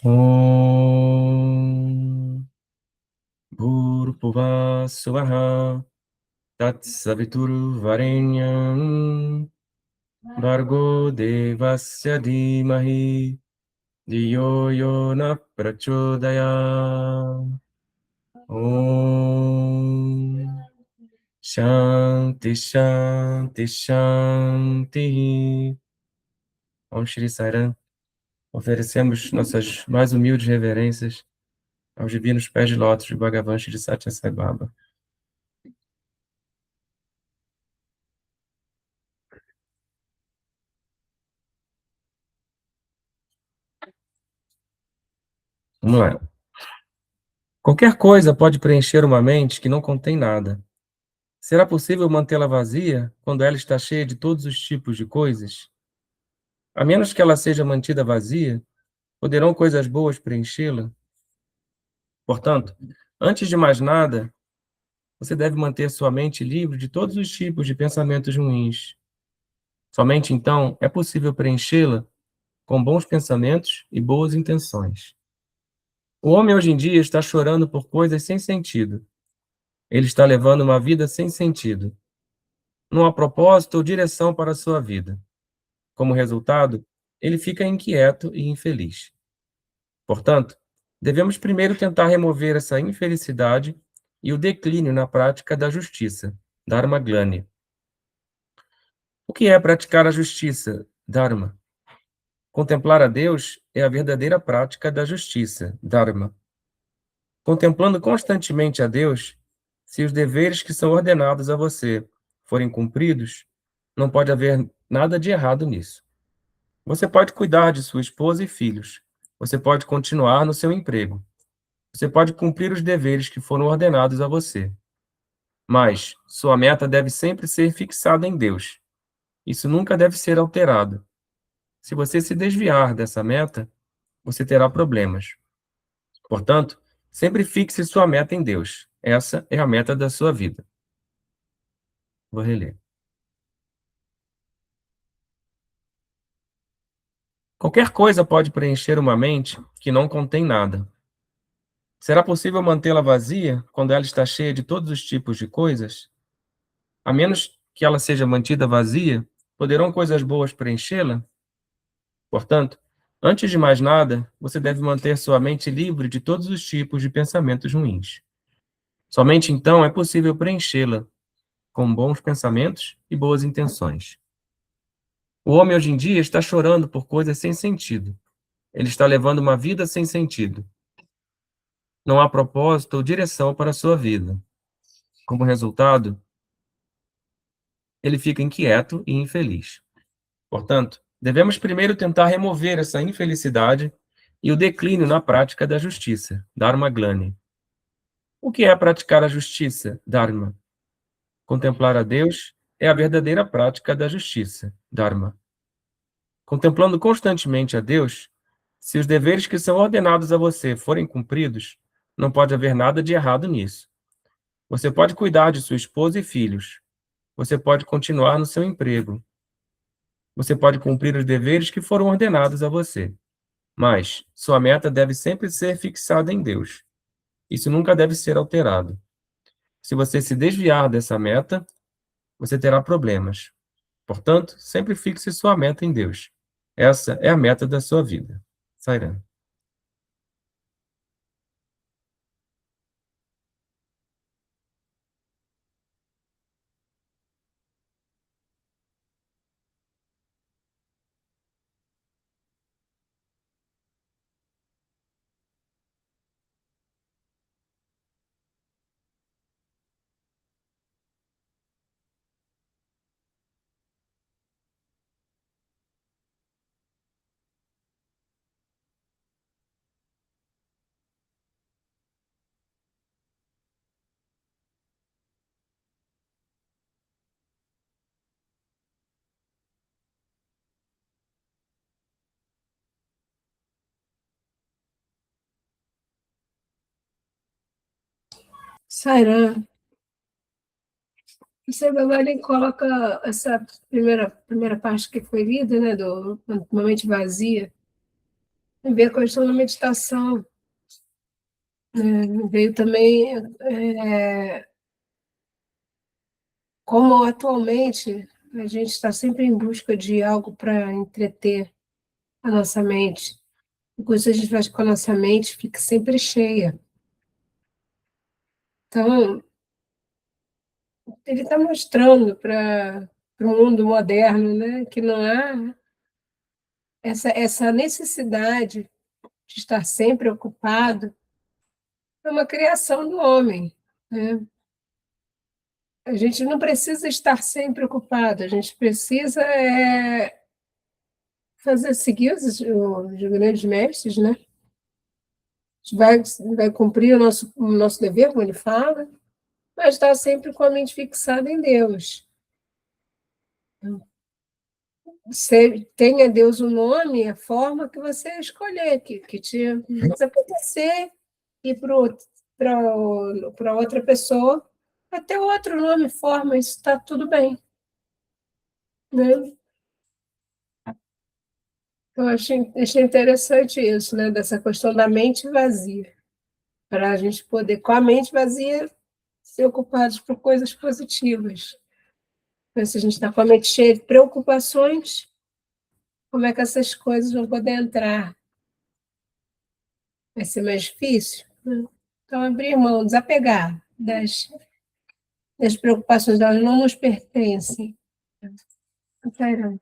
Om Bhurpuvah Swaha Tatsaviturvarenyam Bhargo Devasya Dhimahi Dhiyo Yona Prachodaya. Om Shanti Shanti Shanti. Om Shri Sairam. Oferecemos nossas mais humildes reverências aos divinos pés de lótus de Bhagavan Shri Satya Sai Baba. Vamos lá. Qualquer coisa pode preencher uma mente que não contém nada. Será possível mantê-la vazia quando ela está cheia de todos os tipos de coisas? A menos que ela seja mantida vazia, poderão coisas boas preenchê-la? Portanto, antes de mais nada, você deve manter sua mente livre de todos os tipos de pensamentos ruins. Somente então é possível preenchê-la com bons pensamentos e boas intenções. O homem hoje em dia está chorando por coisas sem sentido. Ele está levando uma vida sem sentido. Não há propósito ou direção para a sua vida. Como resultado, ele fica inquieto e infeliz. Portanto, devemos primeiro tentar remover essa infelicidade e o declínio na prática da justiça, Dharma Glani. O que é praticar a justiça, Dharma? Contemplar a Deus é a verdadeira prática da justiça, Dharma. Contemplando constantemente a Deus, se os deveres que são ordenados a você forem cumpridos, não pode haver nada de errado nisso. Você pode cuidar de sua esposa e filhos. Você pode continuar no seu emprego. Você pode cumprir os deveres que foram ordenados a você. Mas sua meta deve sempre ser fixada em Deus. Isso nunca deve ser alterado. Se você se desviar dessa meta, você terá problemas. Portanto, sempre fixe sua meta em Deus. Essa é a meta da sua vida. Vou reler. Qualquer coisa pode preencher uma mente que não contém nada. Será possível mantê-la vazia quando ela está cheia de todos os tipos de coisas? A menos que ela seja mantida vazia, poderão coisas boas preenchê-la? Portanto, antes de mais nada, você deve manter sua mente livre de todos os tipos de pensamentos ruins. Somente então é possível preenchê-la com bons pensamentos e boas intenções. O homem hoje em dia está chorando por coisas sem sentido. Ele está levando uma vida sem sentido. Não há propósito ou direção para a sua vida. Como resultado, ele fica inquieto e infeliz. Portanto, devemos primeiro tentar remover essa infelicidade e o declínio na prática da justiça, Dharma Glani. O que é praticar a justiça, Dharma? Contemplar a Deus é a verdadeira prática da justiça, Dharma. Contemplando constantemente a Deus, se os deveres que são ordenados a você forem cumpridos, não pode haver nada de errado nisso. Você pode cuidar de sua esposa e filhos. Você pode continuar no seu emprego. Você pode cumprir os deveres que foram ordenados a você. Mas sua meta deve sempre ser fixada em Deus. Isso nunca deve ser alterado. Se você se desviar dessa meta, você terá problemas. Portanto, sempre fixe sua meta em Deus. Essa é a meta da sua vida. Sairam. Sairam. Você agora coloca essa primeira parte que foi lida, né, do Uma Mente Vazia. Veio a questão da meditação, né? Veio também como atualmente a gente está sempre em busca de algo para entreter a nossa mente. E com isso a gente faz com que a nossa mente fique sempre cheia. Então, ele está mostrando para o mundo moderno, né, que não há essa necessidade de estar sempre ocupado, é uma criação do homem, né? A gente não precisa estar sempre ocupado, a gente precisa fazer seguir os grandes mestres, né? A gente vai cumprir o nosso dever, como ele fala, mas estar sempre com a mente fixada em Deus. Tenha Deus um nome, a forma que você escolher, que te vai acontecer, e para outra pessoa, até outro nome, forma, isso está tudo bem, né? Eu achei interessante isso, né? Dessa questão da mente vazia, para a gente poder, com a mente vazia, ser ocupados por coisas positivas. Mas se a gente está com a mente cheia de preocupações, como é que essas coisas vão poder entrar? Vai ser mais difícil, né? Então, abrir mão, desapegar das preocupações, elas não nos pertencem. Caramba.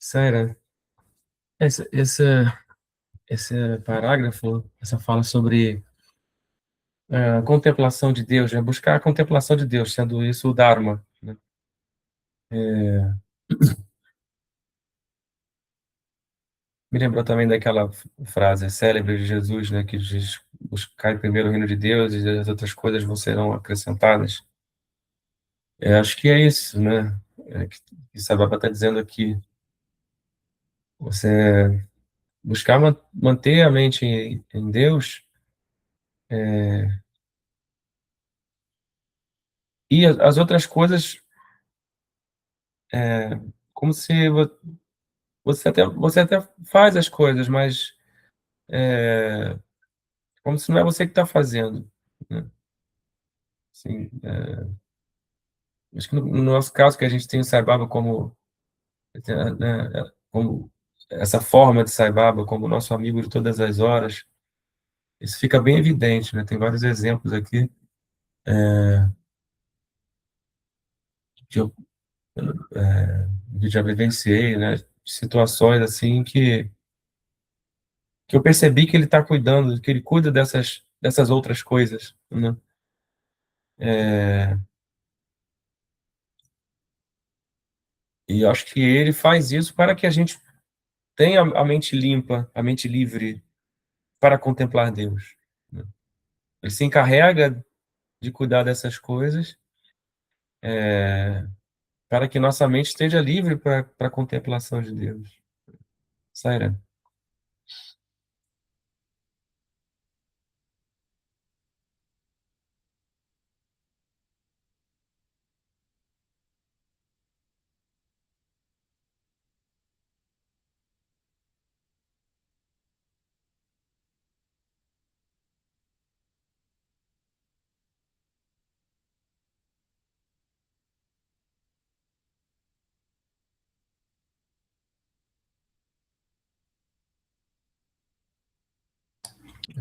Sério, esse parágrafo, essa fala sobre a contemplação de Deus, né? Buscar a contemplação de Deus, sendo isso o Dharma, né? Me lembrou também daquela frase célebre de Jesus, né, que diz: buscar primeiro o reino de Deus e as outras coisas vão serão acrescentadas. Acho que é isso, né? Que Sababa está dizendo aqui. Você buscar manter a mente em Deus, e as outras coisas, como se você até faz as coisas, mas como se não é você que está fazendo, né? Assim, acho que no nosso caso, que a gente tem o Sai Baba como essa forma de Sai Baba, como nosso amigo de todas as horas, isso fica bem evidente, né? Tem vários exemplos aqui que eu já vivenciei, né? Situações assim que eu percebi que ele está cuidando, que ele cuida dessas outras coisas, né? E eu acho que ele faz isso para que a gente tenha a mente limpa, a mente livre para contemplar Deus, né? Ele se encarrega de cuidar dessas coisas para que nossa mente esteja livre para a contemplação de Deus. Saira.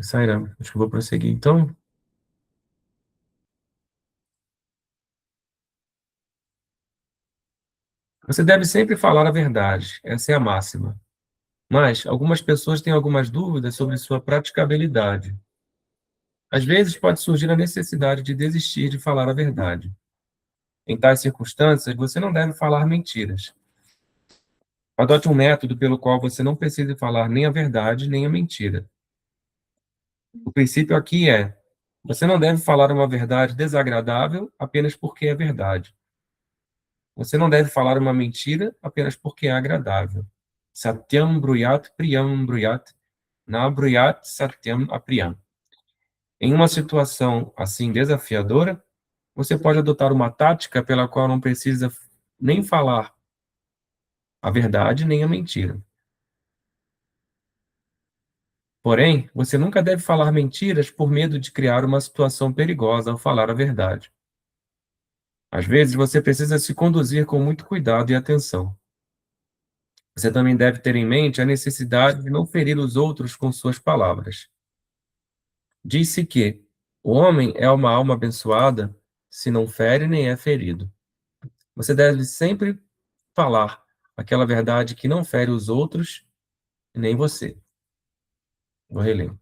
Sairá, acho que eu vou prosseguir. Então, você deve sempre falar a verdade, essa é a máxima. Mas algumas pessoas têm algumas dúvidas sobre sua praticabilidade. Às vezes pode surgir a necessidade de desistir de falar a verdade. Em tais circunstâncias, você não deve falar mentiras. Adote um método pelo qual você não precise falar nem a verdade nem a mentira. O princípio aqui é: você não deve falar uma verdade desagradável apenas porque é verdade. Você não deve falar uma mentira apenas porque é agradável. Satyam bruyat priyam bruyat, na bruyat satyam apriyam. Em uma situação assim desafiadora, você pode adotar uma tática pela qual não precisa nem falar a verdade nem a mentira. Porém, você nunca deve falar mentiras por medo de criar uma situação perigosa ao falar a verdade. Às vezes, você precisa se conduzir com muito cuidado e atenção. Você também deve ter em mente a necessidade de não ferir os outros com suas palavras. Diz-se que o homem é uma alma abençoada se não fere nem é ferido. Você deve sempre falar aquela verdade que não fere os outros nem você. Vou reler.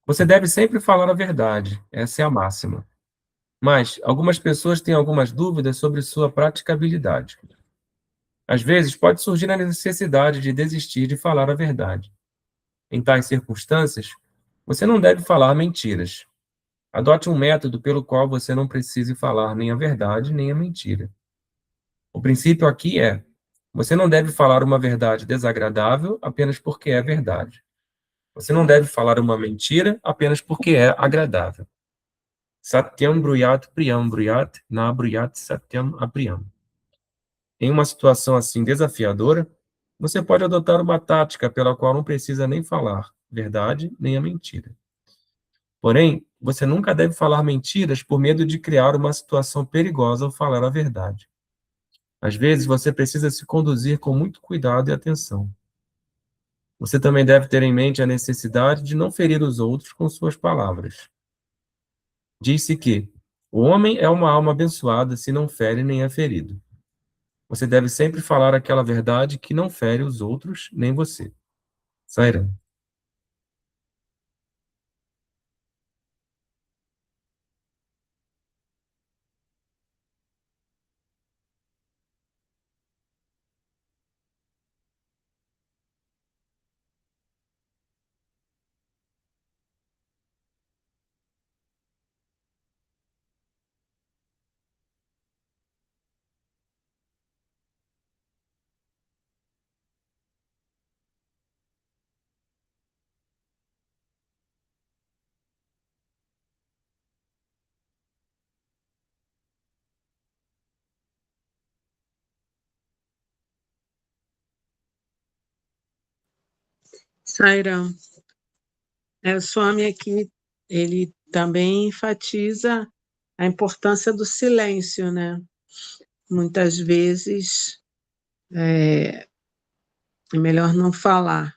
Você deve sempre falar a verdade, essa é a máxima. Mas algumas pessoas têm algumas dúvidas sobre sua praticabilidade. Às vezes pode surgir a necessidade de desistir de falar a verdade. Em tais circunstâncias, você não deve falar mentiras. Adote um método pelo qual você não precise falar nem a verdade nem a mentira. O princípio aqui é: você não deve falar uma verdade desagradável apenas porque é verdade. Você não deve falar uma mentira apenas porque é agradável. Satyam bruyat priyam bruyat, na bruyat satyam apriyam. Em uma situação assim desafiadora, você pode adotar uma tática pela qual não precisa nem falar verdade nem a mentira. Porém, você nunca deve falar mentiras por medo de criar uma situação perigosa ao falar a verdade. Às vezes, você precisa se conduzir com muito cuidado e atenção. Você também deve ter em mente a necessidade de não ferir os outros com suas palavras. Diz-se que o homem é uma alma abençoada se não fere nem é ferido. Você deve sempre falar aquela verdade que não fere os outros nem você. Sairã. Sairam, o Swami aqui, ele também enfatiza a importância do silêncio, né? Muitas vezes é melhor não falar,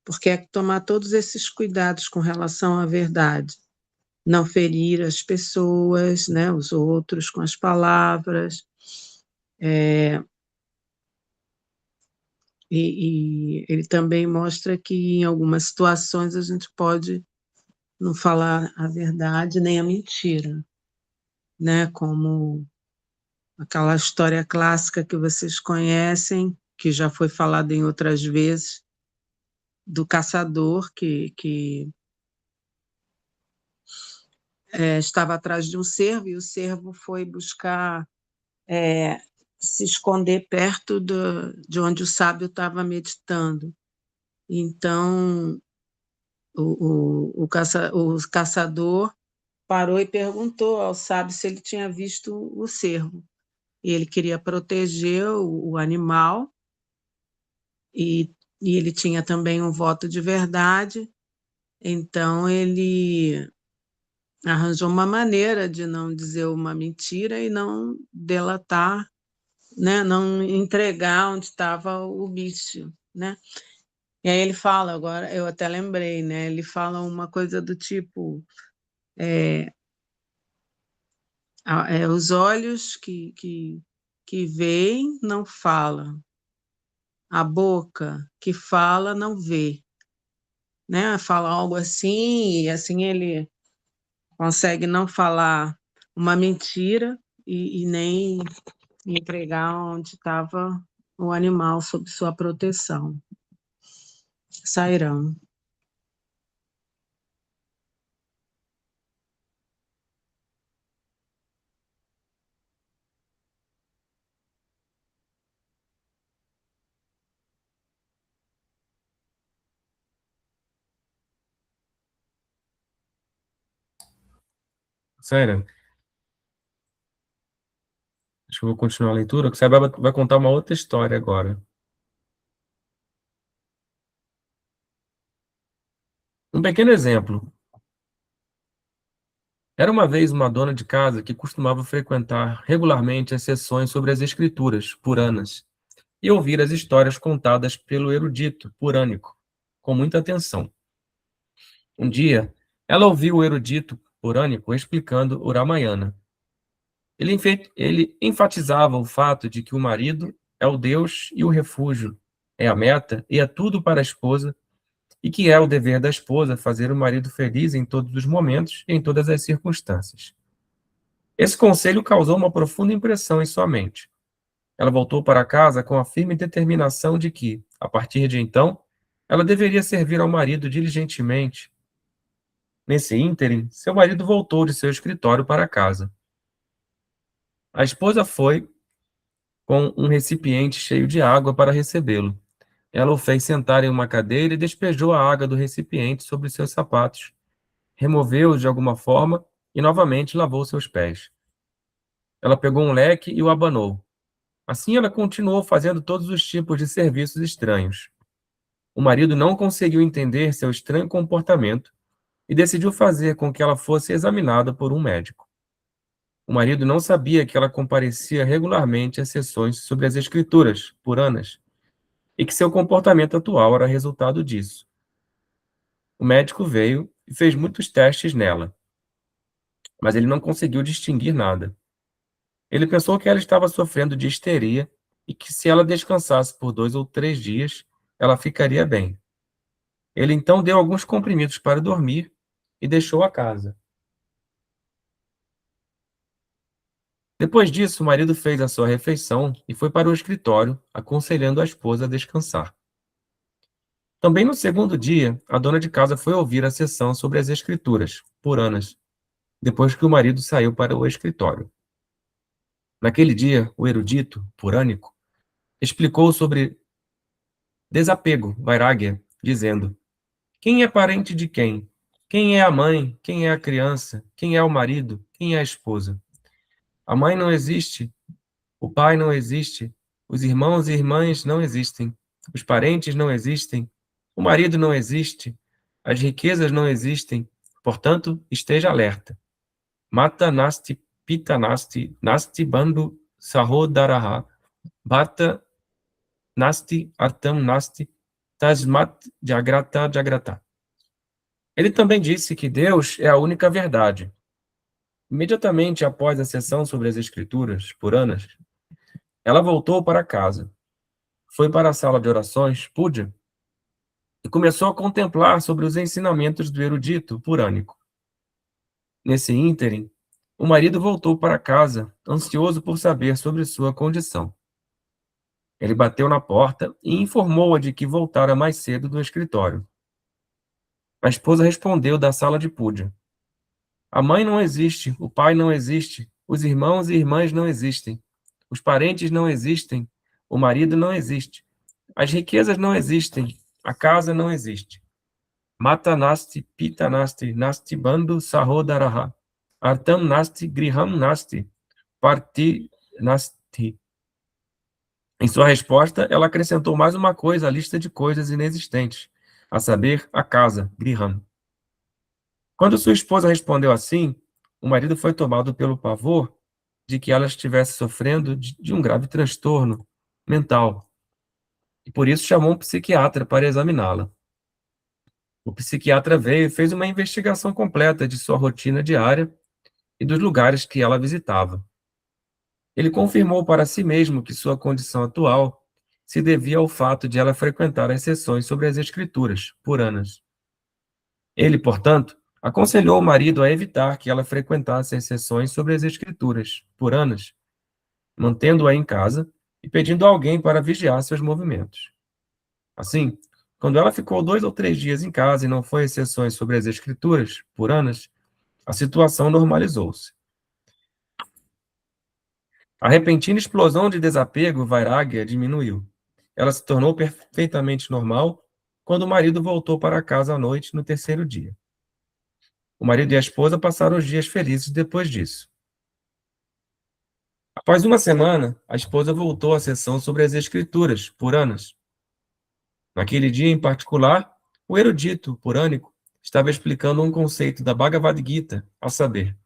porque é tomar todos esses cuidados com relação à verdade, não ferir as pessoas, né, os outros com as palavras, e ele também mostra que em algumas situações a gente pode não falar a verdade nem a mentira, né, como aquela história clássica que vocês conhecem, que já foi falada em outras vezes, do caçador que estava atrás de um cervo e o cervo foi buscar se esconder perto de onde o sábio estava meditando. Então, o caçador parou e perguntou ao sábio se ele tinha visto o cervo. E ele queria proteger o animal, e ele tinha também um voto de verdade, então ele arranjou uma maneira de não dizer uma mentira e não delatar, né, não entregar onde estava o bicho, né? E aí ele fala, agora eu até lembrei, né? Ele fala uma coisa do tipo, os olhos que veem não falam, a boca que fala não vê, né? Fala algo assim, e assim ele consegue não falar uma mentira e nem entregar onde estava o animal sob sua proteção. Sairão. Sério, acho que eu vou continuar a leitura, que você vai contar uma outra história agora. Um pequeno exemplo. Era uma vez uma dona de casa que costumava frequentar regularmente as sessões sobre as escrituras puranas e ouvir as histórias contadas pelo erudito purânico com muita atenção. Um dia, ela ouviu o erudito purânico explicando o Ramayana. Ele enfatizava o fato de que o marido é o Deus e o refúgio, é a meta e é tudo para a esposa, e que é o dever da esposa fazer o marido feliz em todos os momentos e em todas as circunstâncias. Esse conselho causou uma profunda impressão em sua mente. Ela voltou para casa com a firme determinação de que, a partir de então, ela deveria servir ao marido diligentemente. Nesse ínterim, seu marido voltou de seu escritório para casa. A esposa foi com um recipiente cheio de água para recebê-lo. Ela o fez sentar em uma cadeira e despejou a água do recipiente sobre seus sapatos, removeu-os de alguma forma e novamente lavou seus pés. Ela pegou um leque e o abanou. Assim ela continuou fazendo todos os tipos de serviços estranhos. O marido não conseguiu entender seu estranho comportamento e decidiu fazer com que ela fosse examinada por um médico. O marido não sabia que ela comparecia regularmente às sessões sobre as escrituras puranas e que seu comportamento atual era resultado disso. O médico veio e fez muitos testes nela, mas ele não conseguiu distinguir nada. Ele pensou que ela estava sofrendo de histeria e que se ela descansasse por 2 ou 3 dias, ela ficaria bem. Ele então deu alguns comprimidos para dormir e deixou a casa. Depois disso, o marido fez a sua refeição e foi para o escritório, aconselhando a esposa a descansar. Também no segundo dia, a dona de casa foi ouvir a sessão sobre as escrituras puranas, depois que o marido saiu para o escritório. Naquele dia, o erudito purânico explicou sobre desapego, vairagya, dizendo: quem é parente de quem? Quem é a mãe? Quem é a criança? Quem é o marido? Quem é a esposa? A mãe não existe, o pai não existe, os irmãos e irmãs não existem, os parentes não existem, o marido não existe, as riquezas não existem, portanto, esteja alerta. Mata nasti pita nasti, nasti bandhu sahodaraha, bhata nasti artam nasti, tasmat jagrata jagrata. Ele também disse que Deus é a única verdade. Imediatamente após a sessão sobre as escrituras puranas, ela voltou para casa, foi para a sala de orações, puja, e começou a contemplar sobre os ensinamentos do erudito purânico. Nesse ínterim, o marido voltou para casa, ansioso por saber sobre sua condição. Ele bateu na porta e informou-a de que voltara mais cedo do escritório. A esposa respondeu da sala de puja: a mãe não existe, o pai não existe, os irmãos e irmãs não existem, os parentes não existem, o marido não existe, as riquezas não existem, a casa não existe. Mata nasti, pita nasti, nasti bandhu sahodaraha, artam nasti, griham nasti, parti nasti. Em sua resposta, ela acrescentou mais uma coisa à lista de coisas inexistentes, a saber, a casa, griham. Quando sua esposa respondeu assim, o marido foi tomado pelo pavor de que ela estivesse sofrendo de um grave transtorno mental. e por isso chamou um psiquiatra para examiná-la. O psiquiatra veio e fez uma investigação completa de sua rotina diária e dos lugares que ela visitava. Ele confirmou para si mesmo que sua condição atual se devia ao fato de ela frequentar as sessões sobre as Escrituras, puranas. Ele, portanto, aconselhou o marido a evitar que ela frequentasse as sessões sobre as Escrituras, puranas, mantendo-a em casa e pedindo a alguém para vigiar seus movimentos. Assim, quando ela ficou 2 ou 3 dias em casa e não foi às sessões sobre as Escrituras, puranas, a situação normalizou-se. A repentina explosão de desapego, vairagya, diminuiu. Ela se tornou perfeitamente normal quando o marido voltou para casa à noite no terceiro dia. O marido e a esposa passaram os dias felizes depois disso. Após uma semana, a esposa voltou à sessão sobre as Escrituras, puranas. Naquele dia em particular, o erudito purânico estava explicando um conceito da Bhagavad Gita, a saber,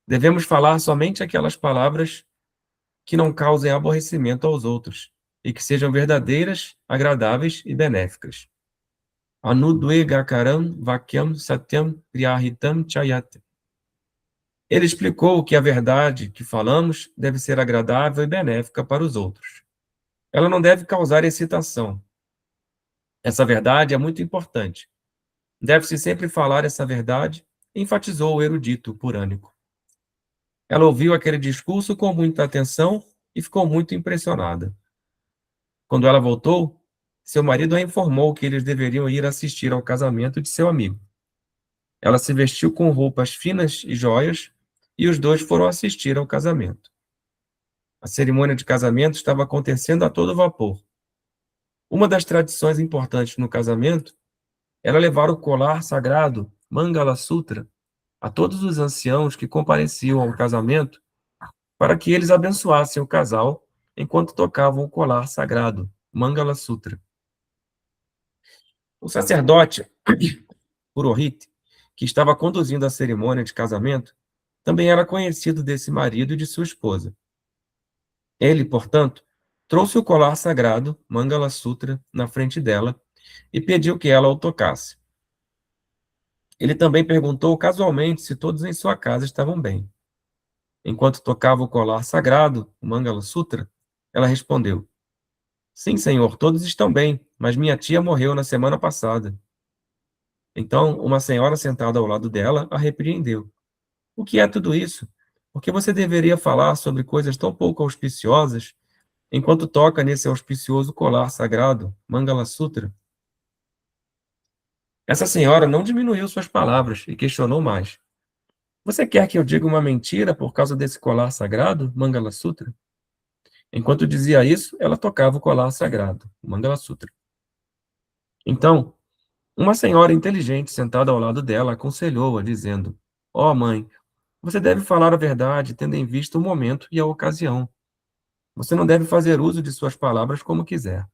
devemos falar somente aquelas palavras que não causem aborrecimento aos outros e que sejam verdadeiras, agradáveis e benéficas. Anudvegakaram vakyam satyam priyahitam chayat. Ele explicou que a verdade que falamos deve ser agradável e benéfica para os outros. Ela não deve causar excitação. Essa verdade é muito importante. Deve-se sempre falar essa verdade, enfatizou o erudito purânico. Ela ouviu aquele discurso com muita atenção e ficou muito impressionada. Quando ela voltou, seu marido a informou que eles deveriam ir assistir ao casamento de seu amigo. Ela se vestiu com roupas finas e joias, e os dois foram assistir ao casamento. A cerimônia de casamento estava acontecendo a todo vapor. Uma das tradições importantes no casamento era levar o colar sagrado, Mangala Sutra, a todos os anciãos que compareciam ao casamento, para que eles abençoassem o casal enquanto tocavam o colar sagrado, Mangala Sutra. O sacerdote, Purohit, que estava conduzindo a cerimônia de casamento, também era conhecido desse marido e de sua esposa. Ele, portanto, trouxe o colar sagrado, Mangala Sutra, na frente dela e pediu que ela o tocasse. Ele também perguntou casualmente se todos em sua casa estavam bem. Enquanto tocava o colar sagrado, o Mangala Sutra, ela respondeu: Sim, senhor, todos estão bem, mas minha tia morreu na semana passada. Então, uma senhora sentada ao lado dela a repreendeu. O que é tudo isso? Por que você deveria falar sobre coisas tão pouco auspiciosas enquanto toca nesse auspicioso colar sagrado, Mangala Sutra? Essa senhora não diminuiu suas palavras e questionou mais. Você quer que eu diga uma mentira por causa desse colar sagrado, Mangala Sutra? Enquanto dizia isso, ela tocava o colar sagrado, o Mangala Sutra. Então, uma senhora inteligente sentada ao lado dela aconselhou-a, dizendo: Ó mãe, você deve falar a verdade, tendo em vista o momento e a ocasião. Você não deve fazer uso de suas palavras como quiser.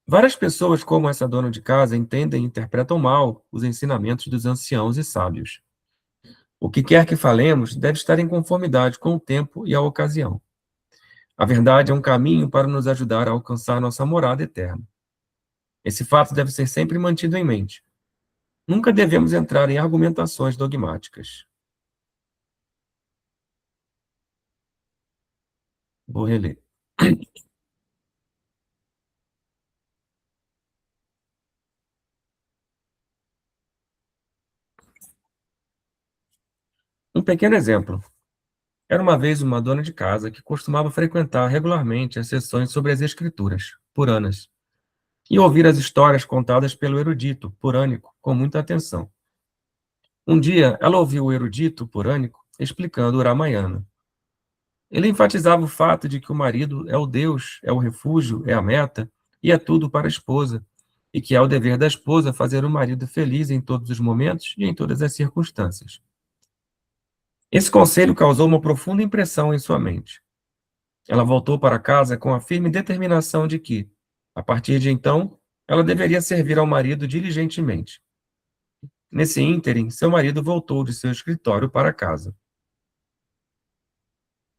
Várias pessoas, como essa dona de casa, entendem e interpretam mal os ensinamentos dos anciãos e sábios. O que quer que falemos deve estar em conformidade com o tempo e a ocasião. A verdade é um caminho para nos ajudar a alcançar nossa morada eterna. Esse fato deve ser sempre mantido em mente. Nunca devemos entrar em argumentações dogmáticas. Vou reler. Um pequeno exemplo. Era uma vez uma dona de casa que costumava frequentar regularmente as sessões sobre as Escrituras, puranas, e ouvir as histórias contadas pelo erudito purânico com muita atenção. Um dia, ela ouviu o erudito purânico explicando o Ramayana. Ele enfatizava o fato de que o marido é o Deus, é o refúgio, é a meta e é tudo para a esposa, e que é o dever da esposa fazer o marido feliz em todos os momentos e em todas as circunstâncias. Esse conselho causou uma profunda impressão em sua mente. Ela voltou para casa com a firme determinação de que, a partir de então, ela deveria servir ao marido diligentemente. Nesse ínterim, seu marido voltou de seu escritório para casa.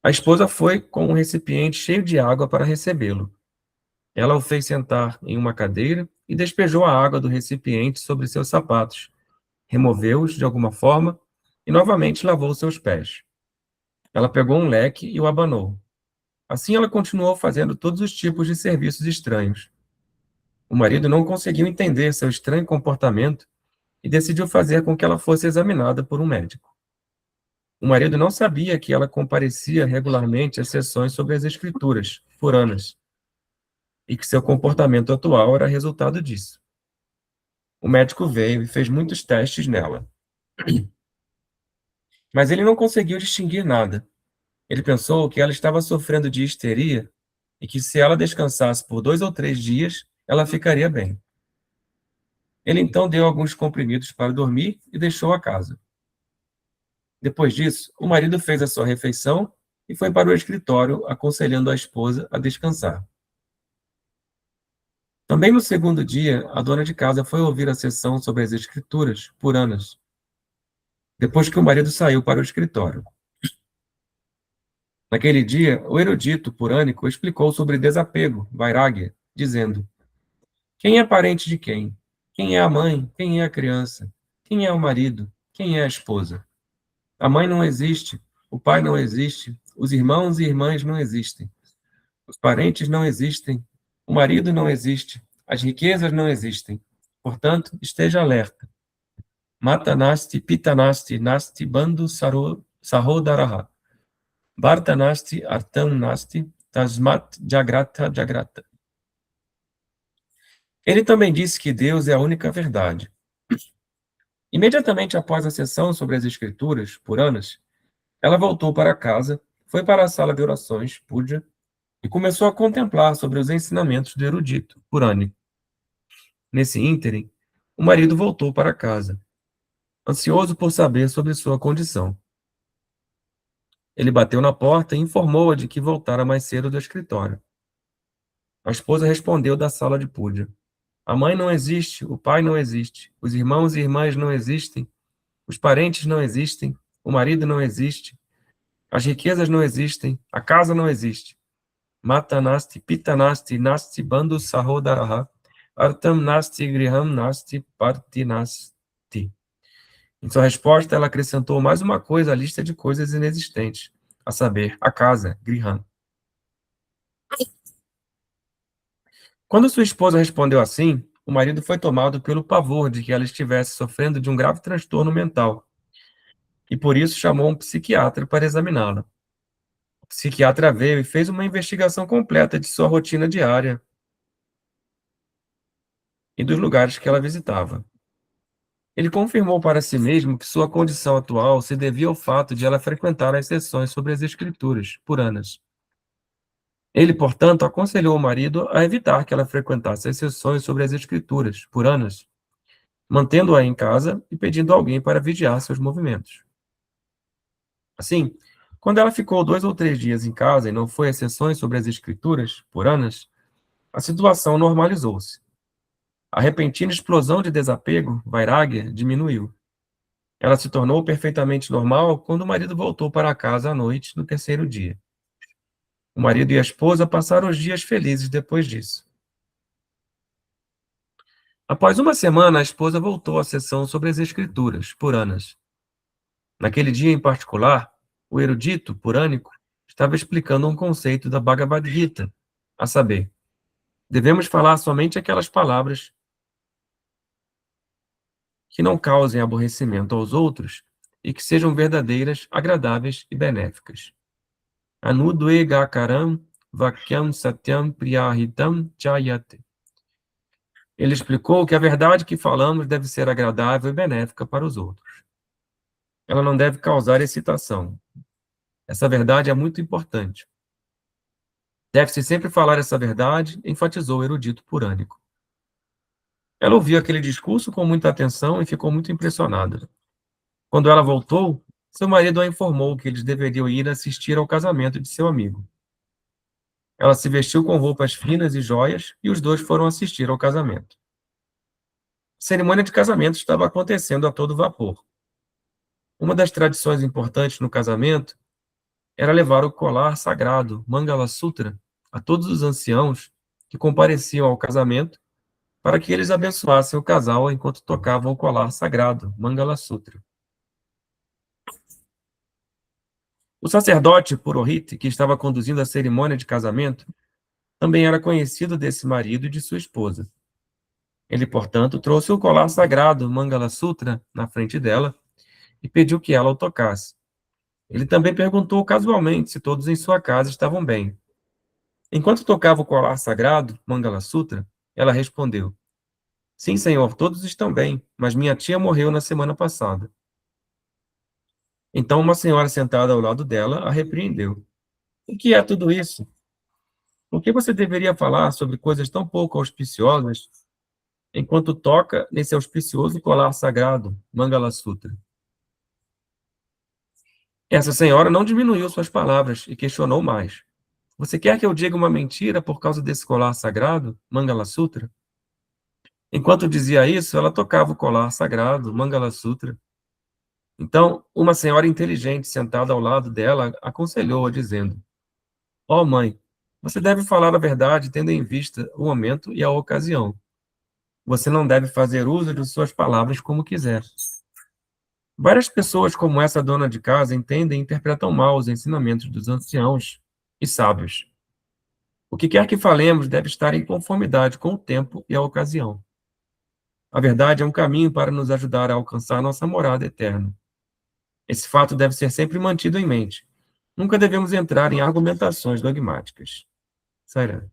A esposa foi com um recipiente cheio de água para recebê-lo, Ela o fez sentar em uma cadeira e despejou a água do recipiente sobre seus sapatos, removeu-os de alguma forma e novamente lavou seus pés. Ela pegou um leque e o abanou. Assim ela continuou fazendo todos os tipos de serviços estranhos. O marido não conseguiu entender seu estranho comportamento e decidiu fazer com que ela fosse examinada por um médico. O marido não sabia que ela comparecia regularmente às sessões sobre as escrituras puranas e que seu comportamento atual era resultado disso. O médico veio e fez muitos testes nela, mas ele não conseguiu distinguir nada. Ele pensou que ela estava sofrendo de histeria e que se ela descansasse por 2 ou 3 dias, ela ficaria bem. Ele então deu alguns comprimidos para dormir e deixou a casa. Depois disso, o marido fez a sua refeição e foi para o escritório, aconselhando a esposa a descansar. Também no segundo dia, a dona de casa foi ouvir a sessão sobre as escrituras puranas, depois que o marido saiu para o escritório. Naquele dia, o erudito purânico explicou sobre desapego, vairagya, dizendo: quem é parente de quem? Quem é a mãe? Quem é a criança? Quem é o marido? Quem é a esposa? A mãe não existe, o pai não existe, os irmãos e irmãs não existem, os parentes não existem, o marido não existe, as riquezas não existem. Portanto, esteja alerta. Mata nasti, pita nasti, nasti bandhu sahodaraha. Bharta nasti, artam nasti, tasmat jagrata jagrata. Ele também disse que Deus é a única verdade. Imediatamente após a sessão sobre as escrituras puranas, ela voltou para casa, foi para a sala de orações, puja, e começou a contemplar sobre os ensinamentos do erudito purânico. Nesse ínterim, o marido voltou para casa, ansioso por saber sobre sua condição. Ele bateu na porta e informou-a de que voltara mais cedo do escritório. A esposa respondeu da sala de puja: a mãe não existe, o pai não existe, os irmãos e irmãs não existem, os parentes não existem, o marido não existe, as riquezas não existem, a casa não existe. Mata nasti, pita nasti, nasti bandhu sahodaraha, artam nasti, griham nasti, parti nasti. Em sua resposta, ela acrescentou mais uma coisa à lista de coisas inexistentes, a saber, a casa, griham. Quando sua esposa respondeu assim, o marido foi tomado pelo pavor de que ela estivesse sofrendo de um grave transtorno mental, e por isso chamou um psiquiatra para examiná-la. O psiquiatra veio e fez uma investigação completa de sua rotina diária e dos lugares que ela visitava. Ele confirmou para si mesmo que sua condição atual se devia ao fato de ela frequentar as sessões sobre as escrituras puranas. Ele, portanto, aconselhou o marido a evitar que ela frequentasse as sessões sobre as escrituras puranas, mantendo-a em casa e pedindo alguém para vigiar seus movimentos. Assim, quando ela ficou 2 ou 3 dias em casa e não foi às sessões sobre as escrituras puranas, a situação normalizou-se. A repentina explosão de desapego, vairagya, diminuiu. Ela se tornou perfeitamente normal quando o marido voltou para casa à noite, no terceiro dia. O marido e a esposa passaram os dias felizes depois disso. Após uma semana, a esposa voltou à sessão sobre as escrituras puranas. Naquele dia em particular, o erudito purânico estava explicando um conceito da Bhagavad Gita, a saber, devemos falar somente aquelas palavras que não causem aborrecimento aos outros e que sejam verdadeiras, agradáveis e benéficas. Anudvegakaram vakyam satyam priyahitam chayate. Ele explicou que a verdade que falamos deve ser agradável e benéfica para os outros. Ela não deve causar excitação. Essa verdade é muito importante. Deve-se sempre falar essa verdade, enfatizou o erudito purânico. Ela ouviu aquele discurso com muita atenção e ficou muito impressionada. Quando ela voltou, seu marido a informou que eles deveriam ir assistir ao casamento de seu amigo. Ela se vestiu com roupas finas e joias e os dois foram assistir ao casamento. A cerimônia de casamento estava acontecendo a todo vapor. Uma das tradições importantes no casamento era levar o colar sagrado, Mangala Sutra, a todos os anciãos que compareciam ao casamento para que eles abençoassem o casal enquanto tocavam o colar sagrado, Mangala Sutra. O sacerdote Purohit, que estava conduzindo a cerimônia de casamento, também era conhecido desse marido e de sua esposa. Ele, portanto, trouxe o colar sagrado, Mangala Sutra, na frente dela e pediu que ela o tocasse. Ele também perguntou casualmente se todos em sua casa estavam bem. Enquanto tocava o colar sagrado, Mangala Sutra, ela respondeu: Sim, senhor, todos estão bem, mas minha tia morreu na semana passada. Então uma senhora sentada ao lado dela a repreendeu. O que é tudo isso? Por que você deveria falar sobre coisas tão pouco auspiciosas enquanto toca nesse auspicioso colar sagrado, Mangala Sutra? Essa senhora não diminuiu suas palavras e questionou mais. Você quer que eu diga uma mentira por causa desse colar sagrado, Mangala Sutra? Enquanto dizia isso, ela tocava o colar sagrado, Mangala Sutra. Então, uma senhora inteligente sentada ao lado dela aconselhou-a, dizendo: Ó mãe, você deve falar a verdade tendo em vista o momento e a ocasião. Você não deve fazer uso de suas palavras como quiser. Várias pessoas, como essa dona de casa, entendem e interpretam mal os ensinamentos dos anciãos e sábios. O que quer que falemos deve estar em conformidade com o tempo e a ocasião. A verdade é um caminho para nos ajudar a alcançar nossa morada eterna. Esse fato deve ser sempre mantido em mente. Nunca devemos entrar em argumentações dogmáticas. Sairan.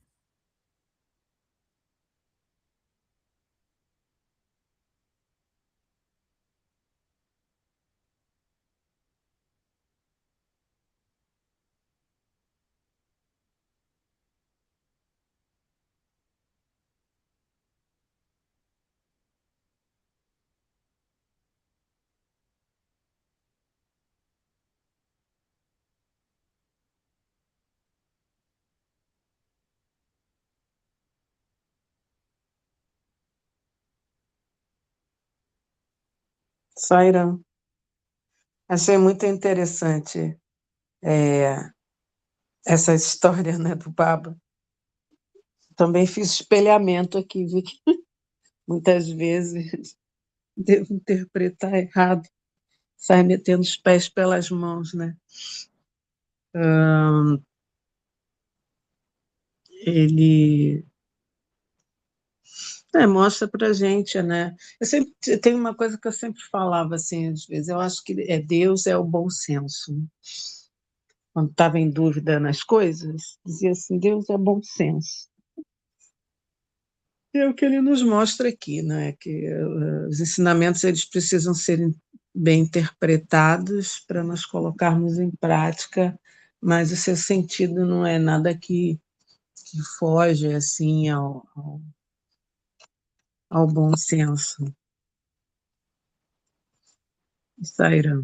Saira, achei muito interessante essa história, né, do Baba. Também fiz espelhamento aqui, vi que muitas vezes devo interpretar errado, sai metendo os pés pelas mãos, né? Ele mostra para gente, né? Eu sempre tem uma coisa que eu sempre falava assim, às vezes, eu acho que Deus é o bom senso, né? Quando estava em dúvida nas coisas, dizia assim, Deus é bom senso. É o que ele nos mostra aqui, né? Que os ensinamentos eles precisam ser bem interpretados para nós colocarmos em prática, mas o seu sentido não é nada que foge assim ao bom senso. Sairã.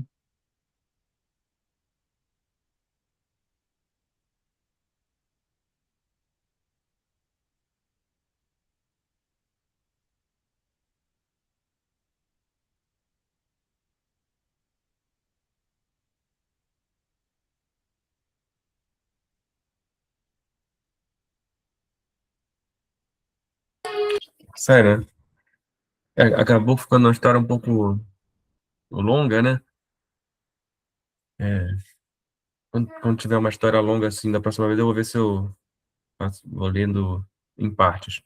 Sairan. Acabou ficando uma história um pouco longa, né? Quando tiver uma história longa assim, da próxima vez eu vou ver se eu vou lendo em partes.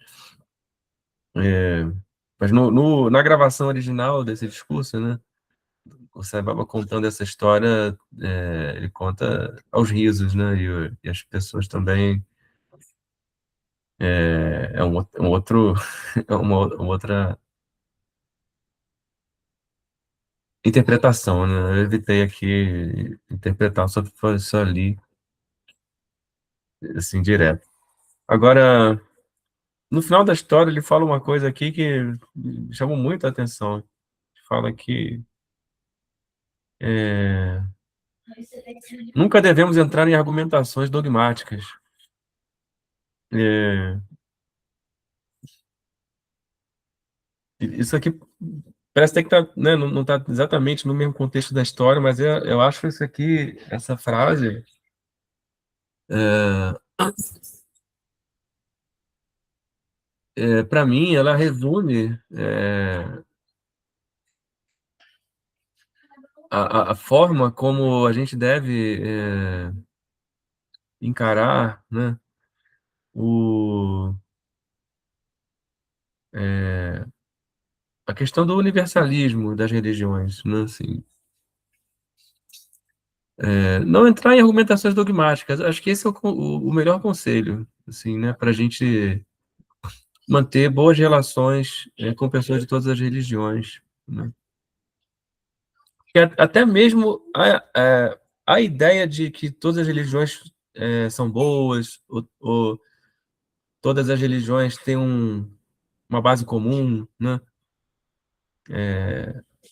Mas na gravação original desse discurso, né? O Sai Baba contando essa história, ele conta aos risos, né? E as pessoas também. É um outro. É uma outra interpretação, né? Eu evitei aqui interpretar, só ali, assim, direto. Agora, no final da história, ele fala uma coisa aqui que me chamou muito a atenção. Ele fala que nunca devemos entrar em argumentações dogmáticas. É, isso aqui parece até que tá, né, não está exatamente no mesmo contexto da história, mas eu acho isso aqui, essa frase, para mim, ela resume a forma como a gente deve encarar, né, o, a questão do universalismo das religiões, né, assim, não entrar em argumentações dogmáticas. Acho que esse é o melhor conselho, assim, né, para a gente manter boas relações com pessoas de todas as religiões, né? Até mesmo a ideia de que todas as religiões são boas, ou todas as religiões têm uma base comum, né?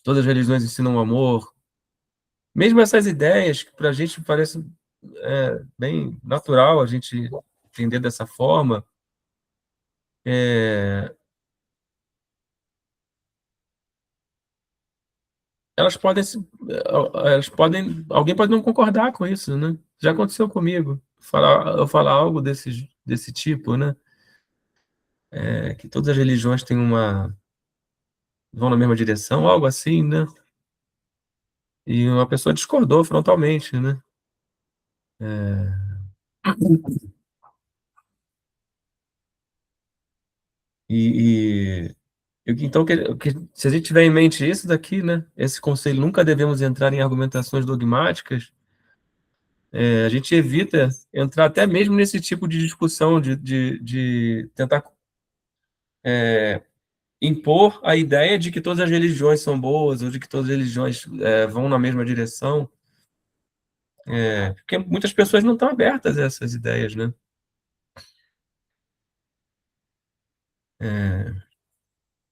Todas as religiões ensinam o amor. Mesmo essas ideias, que para a gente parece bem natural a gente entender dessa forma, é, elas podem, alguém pode não concordar com isso, né? Já aconteceu comigo, eu falar algo desse tipo, né? Que todas as religiões vão na mesma direção, algo assim, né? E uma pessoa discordou frontalmente, né? E, então, se a gente tiver em mente isso daqui, né? Esse conselho, nunca devemos entrar em argumentações dogmáticas, a gente evita entrar até mesmo nesse tipo de discussão, de tentar impor a ideia de que todas as religiões são boas, ou de que todas as religiões vão na mesma direção, porque muitas pessoas não estão abertas a essas ideias, né?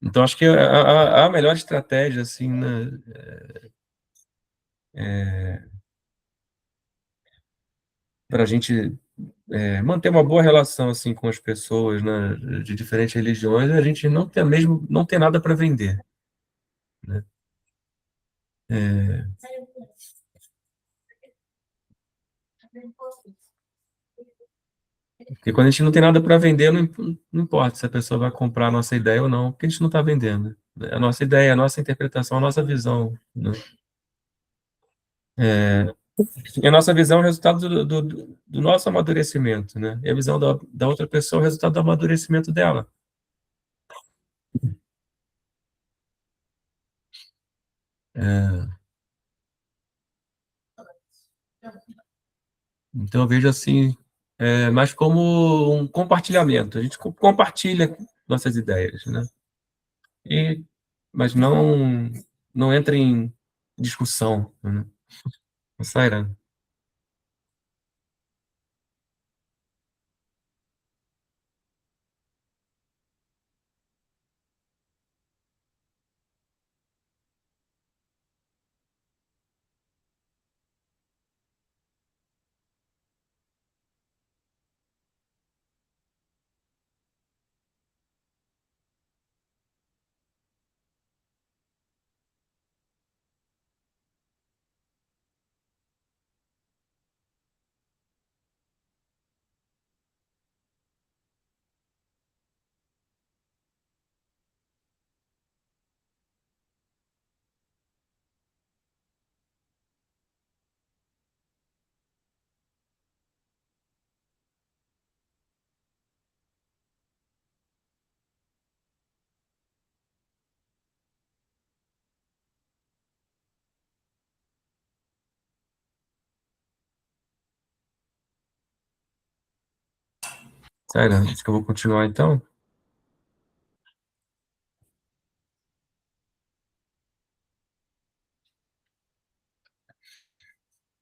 Então, acho que a melhor estratégia, assim, né, para a gente manter uma boa relação, assim, com as pessoas, né, de diferentes religiões, é a gente não ter nada para vender, né? Porque quando a gente não tem nada para vender, não importa se a pessoa vai comprar a nossa ideia ou não, porque a gente não está vendendo, né? A nossa ideia, a nossa interpretação, a nossa visão, né? E a nossa visão é o resultado do nosso amadurecimento, né? E a visão da outra pessoa é o resultado do amadurecimento dela. Então, eu vejo assim, mais como um compartilhamento. A gente compartilha nossas ideias, né? E, mas não entra em discussão, né? Sairá. Sairá. Acho que eu vou continuar então.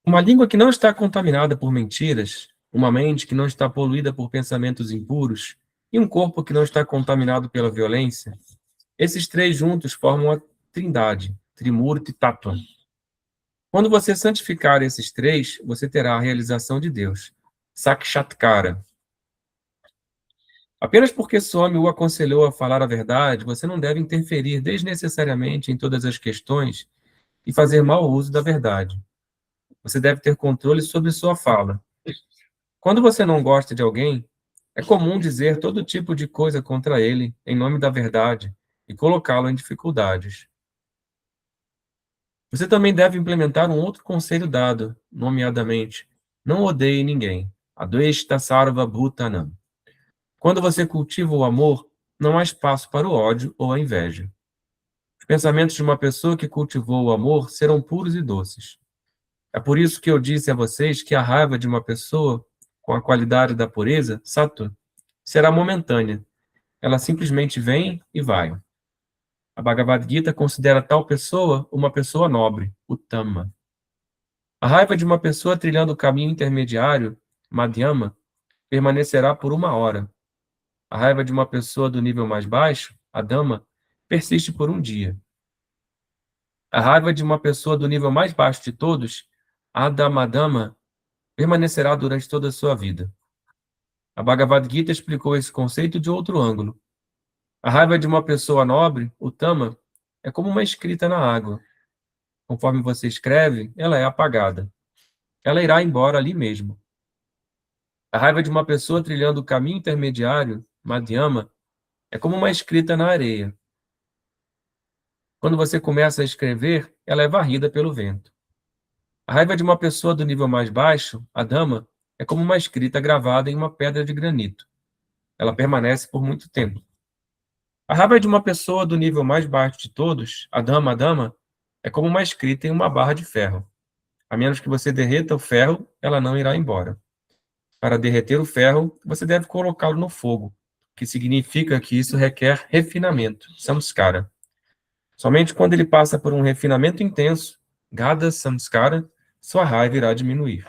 Uma língua que não está contaminada por mentiras, uma mente que não está poluída por pensamentos impuros, e um corpo que não está contaminado pela violência, esses três juntos formam a trindade, Trimurti Tattva. Quando você santificar esses três, você terá a realização de Deus, Sakshatkara. Apenas porque Swami o aconselhou a falar a verdade, você não deve interferir desnecessariamente em todas as questões e fazer mau uso da verdade. Você deve ter controle sobre sua fala. Quando você não gosta de alguém, É comum dizer todo tipo de coisa contra ele, em nome da verdade, e colocá-lo em dificuldades. Você também deve implementar um outro conselho dado, nomeadamente, não odeie ninguém. Adveshta Sarva Bhutanam. Quando você cultiva o amor, não há espaço para o ódio ou a inveja. Os pensamentos de uma pessoa que cultivou o amor serão puros e doces. É por isso que eu disse a vocês que a raiva de uma pessoa com a qualidade da pureza, sattva, será momentânea. Ela simplesmente vem e vai. A Bhagavad Gita considera tal pessoa uma pessoa nobre, uttama. A raiva de uma pessoa trilhando o caminho intermediário, madhyama, permanecerá por 1 hora. A raiva de uma pessoa do nível mais baixo, a dama, persiste por 1 dia. A raiva de uma pessoa do nível mais baixo de todos, a damadama, permanecerá durante toda a sua vida. A Bhagavad Gita explicou esse conceito de outro ângulo. A raiva de uma pessoa nobre, o tama, é como uma escrita na água. Conforme você escreve, ela é apagada. Ela irá embora ali mesmo. A raiva de uma pessoa trilhando o caminho intermediário, madhyama, é como uma escrita na areia. Quando você começa a escrever, ela é varrida pelo vento. A raiva de uma pessoa do nível mais baixo, a dama, é como uma escrita gravada em uma pedra de granito. Ela permanece por muito tempo. A raiva de uma pessoa do nível mais baixo de todos, a dama, é como uma escrita em uma barra de ferro. A menos que você derreta o ferro, ela não irá embora. Para derreter o ferro, você deve colocá-lo no fogo, que significa que isso requer refinamento, samskara. Somente quando ele passa por um refinamento intenso, gada samskara, sua raiva irá diminuir.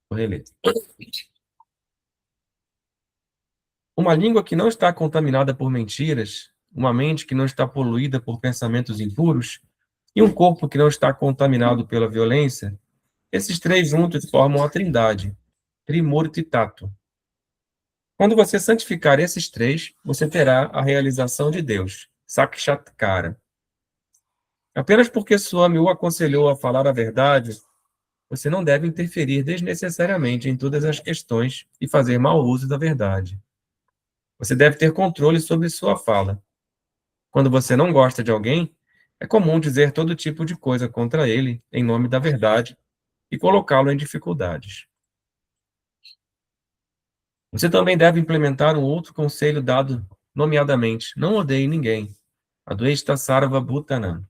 Vou reler. Uma língua que não está contaminada por mentiras, uma mente que não está poluída por pensamentos impuros, e um corpo que não está contaminado pela violência, esses três juntos formam a trindade, Trimurti Tattva. Quando você santificar esses três, você terá a realização de Deus, Sakshatkara. Apenas porque Swami o aconselhou a falar a verdade, você não deve interferir desnecessariamente em todas as questões e fazer mau uso da verdade. Você deve ter controle sobre sua fala. Quando você não gosta de alguém, é comum dizer todo tipo de coisa contra ele, em nome da verdade, e colocá-lo em dificuldades. Você também deve implementar um outro conselho dado, nomeadamente, não odeie ninguém. Adveshta Sarva Bhutanam.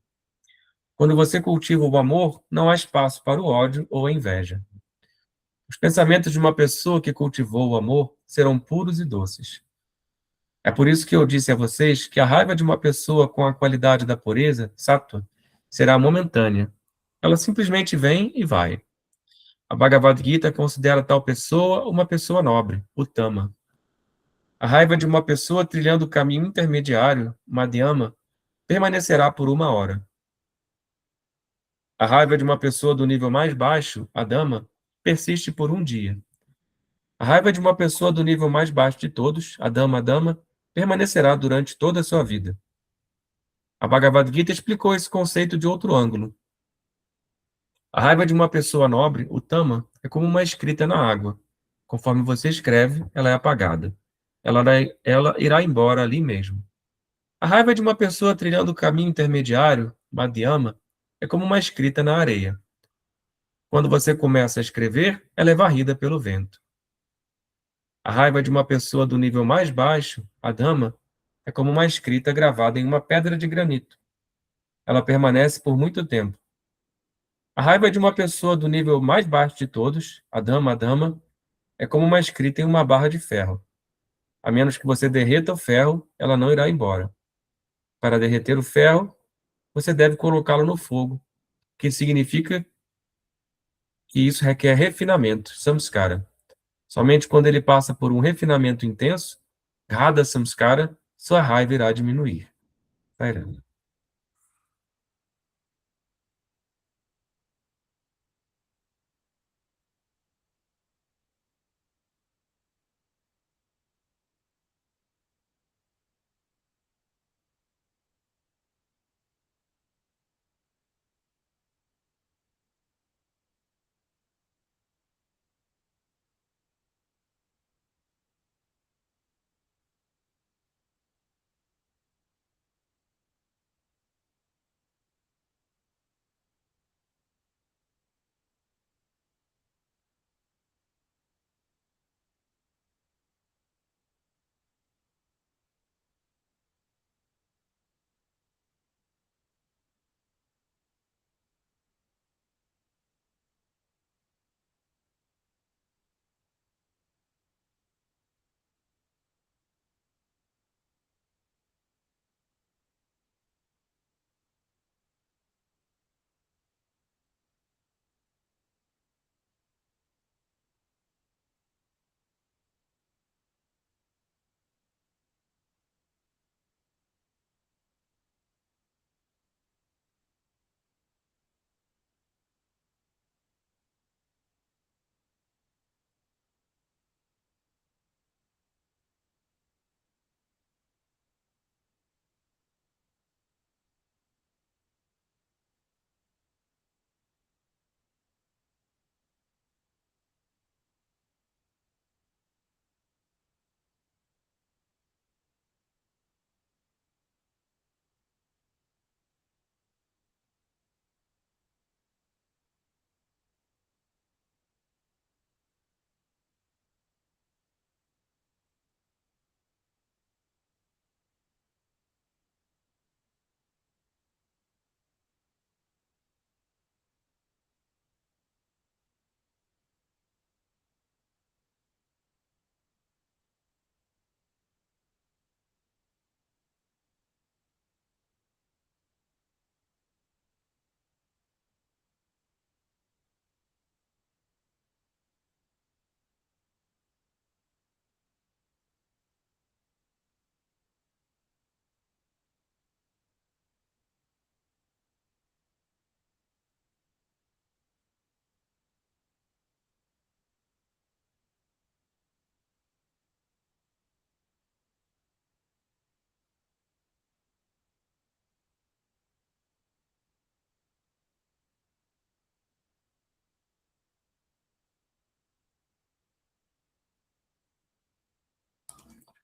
Quando você cultiva o amor, não há espaço para o ódio ou a inveja. Os pensamentos de uma pessoa que cultivou o amor serão puros e doces. É por isso que eu disse a vocês que a raiva de uma pessoa com a qualidade da pureza, sattva, será momentânea. Ela simplesmente vem e vai. A Bhagavad Gita considera tal pessoa uma pessoa nobre, uttama. A raiva de uma pessoa trilhando o caminho intermediário, madhyama, permanecerá por 1 hora. A raiva de uma pessoa do nível mais baixo, a dama, persiste por 1 dia. A raiva de uma pessoa do nível mais baixo de todos, a dama, permanecerá durante toda a sua vida. A Bhagavad Gita explicou esse conceito de outro ângulo. A raiva de uma pessoa nobre, o tama, é como uma escrita na água. Conforme você escreve, ela é apagada. Ela irá embora ali mesmo. A raiva de uma pessoa trilhando o caminho intermediário, madhyama, é como uma escrita na areia. Quando você começa a escrever, ela é varrida pelo vento. A raiva de uma pessoa do nível mais baixo, a dama, é como uma escrita gravada em uma pedra de granito. Ela permanece por muito tempo. A raiva de uma pessoa do nível mais baixo de todos, a dama, é como uma escrita em uma barra de ferro. A menos que você derreta o ferro, ela não irá embora. Para derreter o ferro, você deve colocá-lo no fogo, que significa que isso requer refinamento, samskara. Somente quando ele passa por um refinamento intenso, Radha Samskara, sua raiva irá diminuir. Tairana.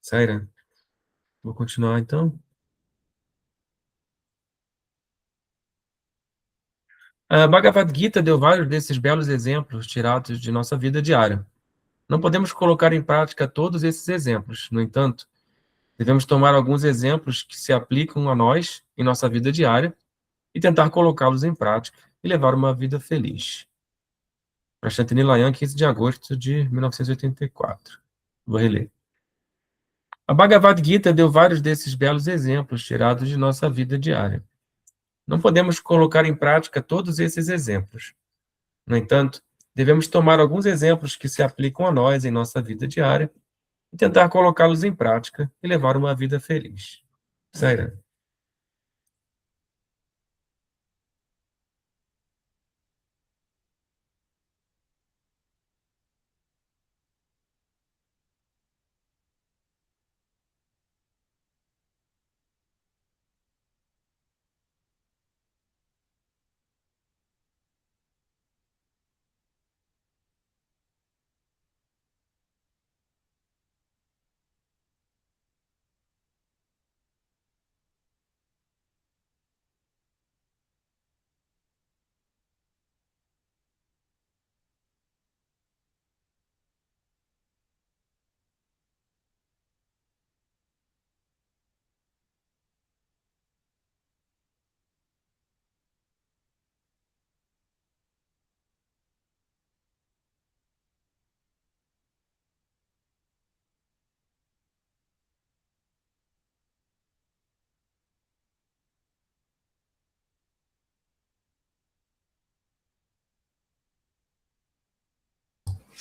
Saira, vou continuar então. A Bhagavad Gita deu vários desses belos exemplos tirados de nossa vida diária. Não podemos colocar em prática todos esses exemplos. No entanto, devemos tomar alguns exemplos que se aplicam a nós em nossa vida diária e tentar colocá-los em prática e levar uma vida feliz. Prashant Nilayan, 15 de agosto de 1984. Vou reler. A Bhagavad Gita deu vários desses belos exemplos tirados de nossa vida diária. Não podemos colocar em prática todos esses exemplos. No entanto, devemos tomar alguns exemplos que se aplicam a nós em nossa vida diária e tentar colocá-los em prática e levar uma vida feliz. Saira.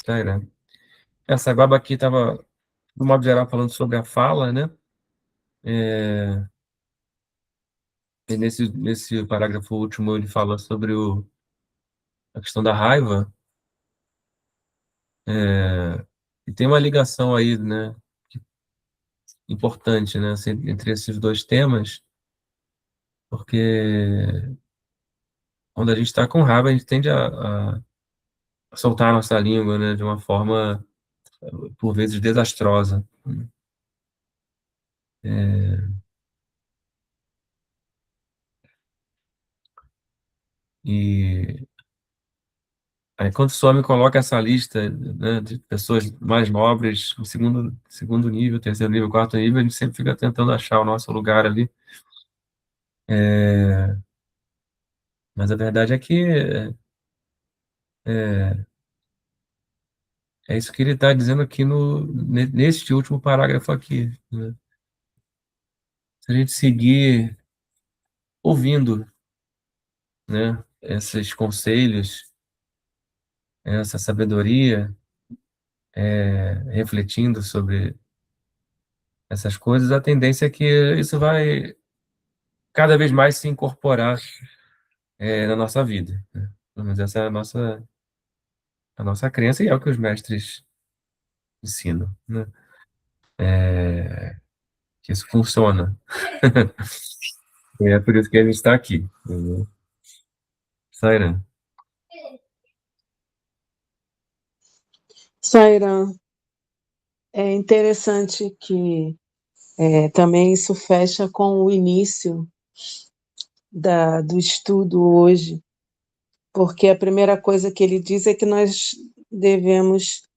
Saira. Essa Baba aqui estava, de modo geral, falando sobre a fala, né? E nesse parágrafo último ele fala sobre a questão da raiva. E tem uma ligação aí, né? Importante, né? Entre esses dois temas, porque quando a gente está com raiva, a gente tende a soltar a nossa língua, né? De uma forma, por vezes, desastrosa. E aí, quando o Swami coloca essa lista, né, de pessoas mais nobres, o segundo nível, terceiro nível, quarto nível, a gente sempre fica tentando achar o nosso lugar ali. Mas a verdade é que é isso que ele está dizendo aqui neste último parágrafo aqui, né? Se a gente seguir ouvindo, né, esses conselhos, essa sabedoria, refletindo sobre essas coisas, a tendência é que isso vai cada vez mais se incorporar na nossa vida, né? Mas essa é a nossa crença e é o que os mestres ensinam, né? Que isso funciona. E é por isso que a gente está aqui, entendeu? Sairã. Saira, é interessante que também isso fecha com o início do estudo hoje, porque a primeira coisa que ele diz é que nós devemos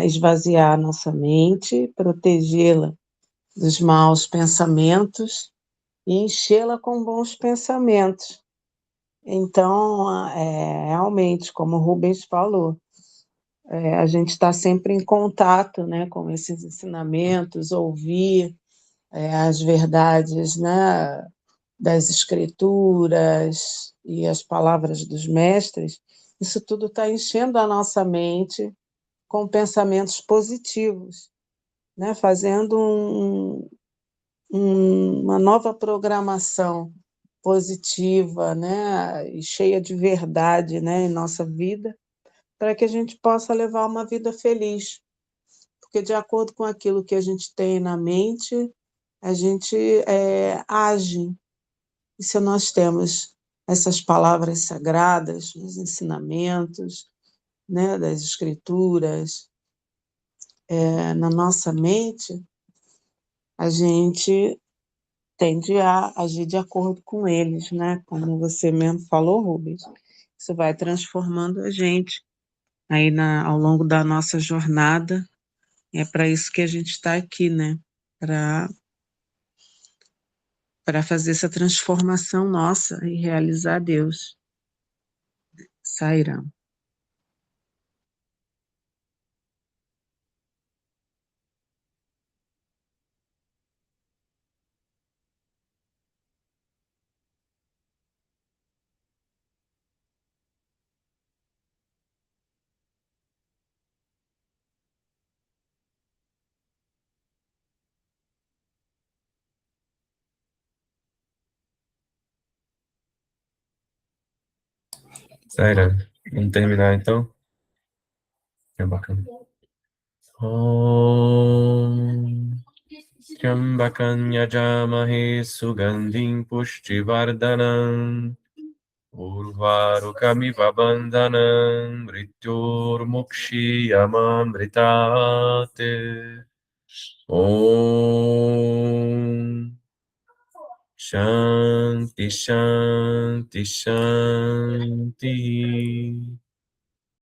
esvaziar nossa mente, protegê-la dos maus pensamentos e enchê-la com bons pensamentos. Então, realmente, como o Rubens falou, a gente está sempre em contato, né, com esses ensinamentos, ouvir as verdades, né, das escrituras e as palavras dos mestres, isso tudo está enchendo a nossa mente com pensamentos positivos, né, fazendo uma nova programação positiva, né, e cheia de verdade, né, em nossa vida, para que a gente possa levar uma vida feliz. Porque, de acordo com aquilo que a gente tem na mente, a gente age. E se nós temos essas palavras sagradas, os ensinamentos, né, das escrituras, na nossa mente, a gente tende a agir de acordo com eles, né? Como você mesmo falou, Rubens. Isso vai transformando a gente aí ao longo da nossa jornada. É para isso que a gente está aqui, né? Para fazer essa transformação nossa e realizar Deus. Sairão. Sério, vamos terminar então? É bacana. Om Trambakam Yajamahe Sugandhim Pushtivardhanam Urvarukamiva Bandhanam Mrityurmukshiyamamritate Om Shanti Shanti Shanti